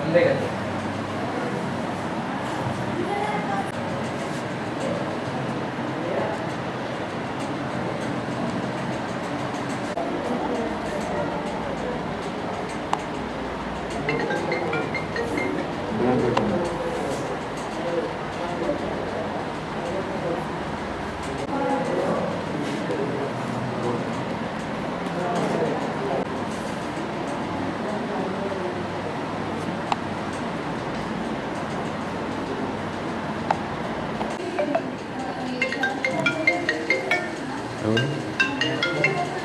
అంతే కదా.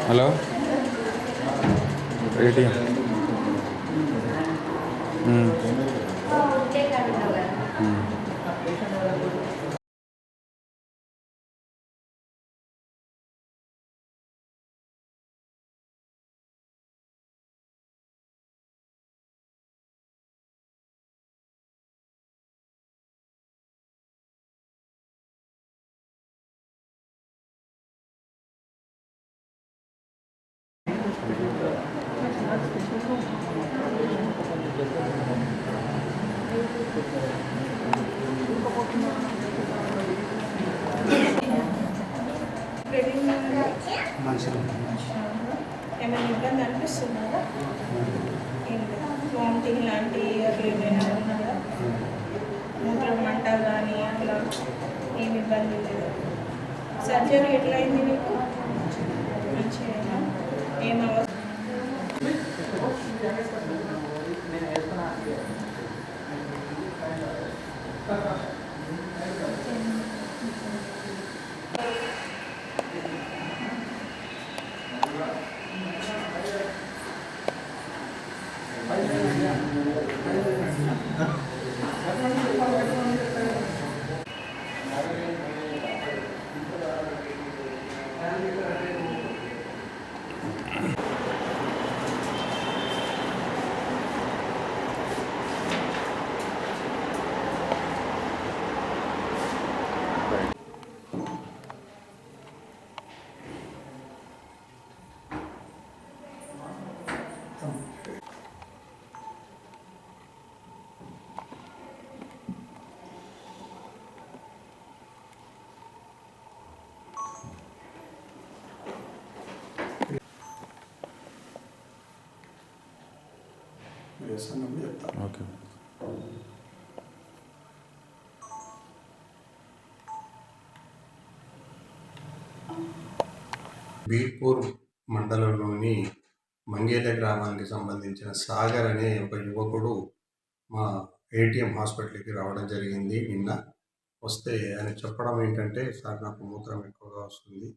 Hello ATM ఏమైనా ఇబ్బంది అనిపిస్తుందా? వామిటింగ్ లాంటి అట్లా ఏమైనా ఉన్నదా? మూత్రం మంట కానీ అట్లా ఏమి ఇబ్బంది లేదు. సర్జరీ ఎట్లయింది మీకు? మంచిగా ఏమవ ఓకే. బీర్పూర్ మండలంలోని మంగేల గ్రామానికి సంబంధించిన సాగర్ అనే ఒక యువకుడు మా ఏటీఎం హాస్పిటల్కి రావడం జరిగింది నిన్న. వస్తే ఆయన చెప్పడం ఏంటంటే, సార్ నాకు మూత్రం ఎక్కువగా వస్తుంది,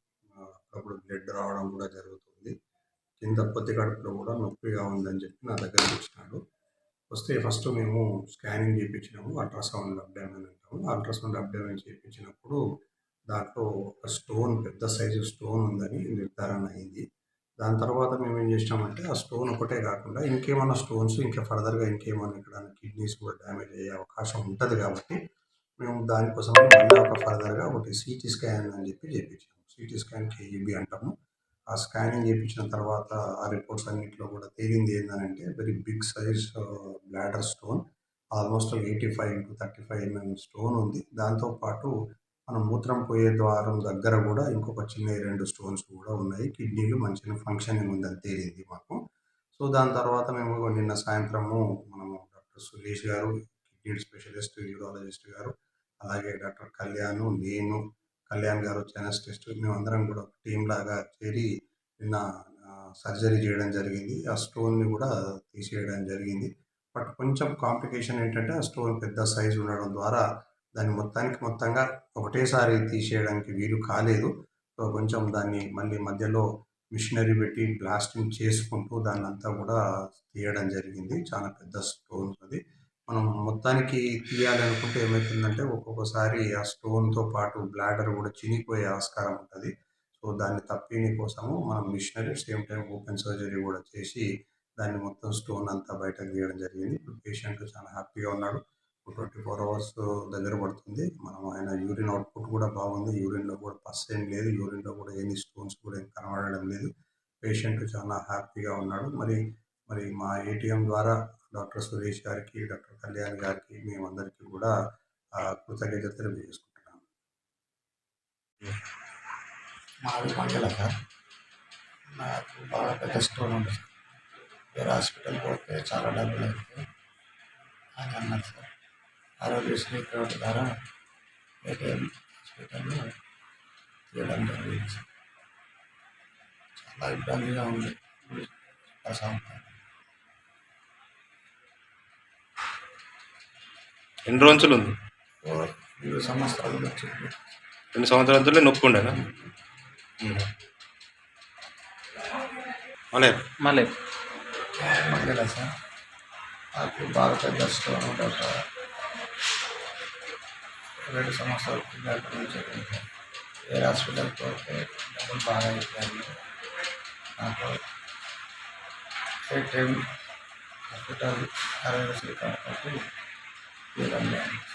అప్పుడప్పుడు బ్లడ్ రావడం కూడా జరుగుతుంది, కింద పొత్తి కడుపులో కూడా నొప్పిగా ఉందని చెప్పి నా దగ్గరికి వచ్చినాడు. వస్తే ఫస్ట్ మేము స్కానింగ్ చేయించినాము, అల్ట్రాసౌండ్ అబ్డామిన్ అంటాము. అల్ట్రాసౌండ్ అబ్డామిన్ చేయించినప్పుడు దాంట్లో ఒక స్టోన్, పెద్ద సైజు స్టోన్ ఉందని నిర్ధారణ అయింది. దాని తర్వాత మేము ఏం చేసినామంటే, ఆ స్టోన్ ఒకటే కాకుండా ఇంకేమైనా స్టోన్స్ ఇంకా ఫర్దర్గా ఇంకేమైనా ఇక్కడ కిడ్నీస్ కూడా డ్యామేజ్ అయ్యే అవకాశం ఉంటుంది కాబట్టి మేము దానికోసం మళ్ళీ ఒక ఫర్దర్గా ఒకటి సిటీ స్కాన్ అని చెప్పి చేయించాము. సిటీ స్కాన్ కేఈబి అంటాము. ఆ స్కానింగ్ చేయించిన తర్వాత ఆ రిపోర్ట్స్ అన్నింటిలో కూడా తేలింది ఏంటంటే, very big size bladder stone, almost 85 x 35 mm stone ఉంది. దాంతోపాటు మనం మూత్రం పోయే ద్వారం దగ్గర కూడా ఇంకొక చిన్న 2 స్టోన్స్ కూడా ఉన్నాయి. కిడ్నీలు మంచిగా ఫంక్షనింగ్ ఉందని తేలింది మాకు. సో దాని తర్వాత మేము నిన్న సాయంత్రము మనము డాక్టర్ సురేష్ గారు, కిడ్నీ స్పెషలిస్ట్, యూరాలజిస్ట్ గారు, అలాగే డాక్టర్ కళ్యాణ్, నేను, కళ్యాణ్ గారు అనెస్థెటిస్ట్, మేమందరం కూడా ఒక టీం లాగా చేరి నిన్న సర్జరీ చేయడం జరిగింది. ఆ స్టోన్ని కూడా తీసేయడం జరిగింది. బట్ కొంచెం కాంప్లికేషన్ ఏంటంటే, ఆ స్టోన్ పెద్ద సైజు ఉండడం ద్వారా దాన్ని మొత్తంగా ఒకటేసారి తీసేయడానికి వీలు కాలేదు. సో కొంచెం దాన్ని మళ్ళీ మధ్యలో మిషనరీ పెట్టి బ్లాస్టింగ్ చేసుకుంటూ దాన్నంతా కూడా తీయడం జరిగింది. చాలా పెద్ద స్టోన్ అది. మనం మొత్తానికి తీయాలనుకుంటే ఏమవుతుందంటే, ఒక్కొక్కసారి ఆ స్టోన్తో పాటు బ్లాడర్ కూడా చినిగిపోయే ఆస్కారం ఉంటుంది. సో దాన్ని తప్పిని కోసము మనం మిషనరీ సేమ్ టైం ఓపెన్ సర్జరీ కూడా చేసి దాన్ని మొత్తం స్టోన్ అంతా బయటకు తీయడం జరిగింది. ఇప్పుడు పేషెంట్ చాలా హ్యాపీగా ఉన్నాడు. 24 అవర్స్ దగ్గర పడుతుంది. మనం ఆయన యూరిన్ అవుట్పుట్ కూడా బాగుంది. యూరిన్లో కూడా పస్ ఏం లేదు. యూరిన్లో కూడా ఎనీ స్టోన్స్ కూడా ఏం కనబడడం లేదు. పేషెంట్ చాలా హ్యాపీగా ఉన్నాడు. మరి మరి మా ఏటీఎం ద్వారా డాక్టర్ సురేష్ గారికి, డాక్టర్ కళ్యాణ్ గారికి మేమందరికీ కూడా కృతజ్ఞతలు తెలియజేసుకుంటున్నాను. మాది మంగళ సార్. నాకు బాగా పెద్ద స్టోన్ ఉంది సార్. వేరే హాస్పిటల్కి పోతే చాలా డబ్బులు అవుతాయి అని అన్నారు సార్. ఆరోగ్యశ్రీ కార్డు ద్వారా ఏటీఎం హాస్పిటల్లో తీయడం జరిగింది సార్. చాలా ఇబ్బందిగా ఉంది ప్రశాంతం. ఎన్ని రోజులు ఉంది? 2 సంవత్సరాల నుంచి 2 సంవత్సరాలతో నొప్పి ఉండేనా? మళ్ళీ మంగళ సార్. నాకు బాగా పెద్ద స్టోన్ ఒక 2 సంవత్సరాల కిందట నుంచి ఉంది సార్. వేరే హాస్పిటల్కి పోతే డబ్బులు బాగా అయిపోయాయి. నాకు ఏటీఎం హాస్పిటల్ ఆరోగ్యశ్రీ కార్డు కట్టి తీయడం జరిగింది.